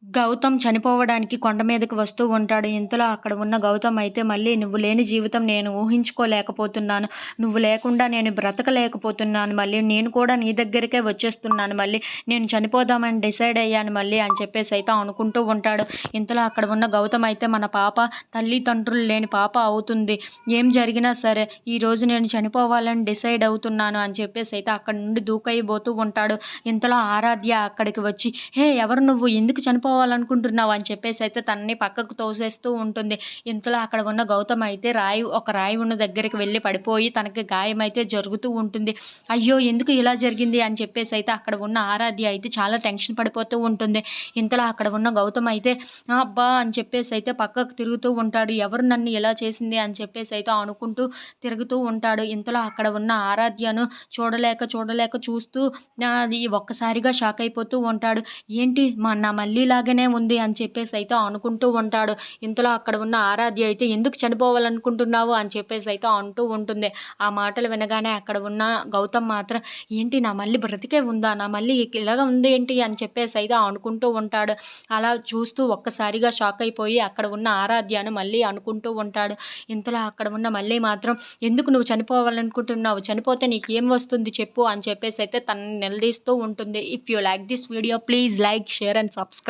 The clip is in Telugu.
గౌతమ్ చనిపోవడానికి కొండ మీదకి వస్తూ ఉంటాడు. ఇంతలో అక్కడ ఉన్న గౌతమ్ అయితే మళ్ళీ "నువ్వు లేని జీవితం నేను ఊహించుకోలేకపోతున్నాను. నువ్వు లేకుండా నేను బ్రతకలేకపోతున్నాను. మళ్ళీ నేను కూడా నీ దగ్గరికే వచ్చేస్తున్నాను. మళ్ళీ నేను చనిపోదామని డిసైడ్ అయ్యాను మళ్ళీ" అని చెప్పేసైతే అనుకుంటూ ఉంటాడు. ఇంతలో అక్కడ ఉన్న గౌతమ్ అయితే మన పాప తల్లిదండ్రులు లేని పాప అవుతుంది. ఏం జరిగినా సరే ఈరోజు నేను చనిపోవాలని డిసైడ్ అవుతున్నాను అని చెప్పేసైతే అక్కడి నుండి దూకైపోతూ ఉంటాడు. ఇంతలో ఆరాధ్య అక్కడికి వచ్చి "హే! ఎవరు నువ్వు? ఎందుకు చనిపోవాలనుకుంటున్నావు?" అని చెప్పేసైతే తనని పక్కకు తోసేస్తూ ఉంటుంది. ఇంతలో అక్కడ ఉన్న గౌతమ్ అయితే ఒక రాయి ఉన్న దగ్గరికి వెళ్ళి పడిపోయి తనకి గాయమైతే జరుగుతూ ఉంటుంది. అయ్యో! ఎందుకు ఇలా జరిగింది అని చెప్పేసైతే అక్కడ ఉన్న ఆరాధ్య అయితే చాలా టెన్షన్ పడిపోతూ ఉంటుంది. ఇంతలో అక్కడ ఉన్న గౌతమ్ అయితే అబ్బా! అని చెప్పేసైతే పక్కకు తిరుగుతూ ఉంటాడు. ఎవరు నన్ను ఇలా చేసింది అని చెప్పేసైతే అనుకుంటూ తిరుగుతూ ఉంటాడు. ఇంతలో అక్కడ ఉన్న ఆరాధ్యను చూడలేక చూస్తూ అది ఒక్కసారిగా షాక్ అయిపోతూ ఉంటాడు. ఏంటి నా మళ్ళీ లాగానే ఉంది అని చెప్పేసైతే అనుకుంటూ ఉంటాడు. ఇంతలో అక్కడ ఉన్న ఆరాధ్య అయితే ఎందుకు చనిపోవాలనుకుంటున్నావు అని చెప్పేసైతే అంటూ ఉంటుంది. ఆ మాటలు వినగానే అక్కడ ఉన్న గౌతమ్ మాత్రం ఏంటి నా మళ్ళీ బ్రతికే ఉందా? నా మళ్ళీ ఇలాగ ఉంది ఏంటి అని చెప్పేసైతే అనుకుంటూ ఉంటాడు. అలా చూస్తూ ఒక్కసారిగా షాక్ అయిపోయి అక్కడ ఉన్న ఆరాధ్యను మళ్ళీ అనుకుంటూ ఉంటాడు. ఇంతలో అక్కడ ఉన్న మళ్ళీ మాత్రం ఎందుకు నువ్వు చనిపోవాలనుకుంటున్నావు? చనిపోతే నీకేం వస్తుంది చెప్పు అని చెప్పేసైతే తనని నిలదీస్తూ ఉంటుంది. If you like this video please like, share and subscribe.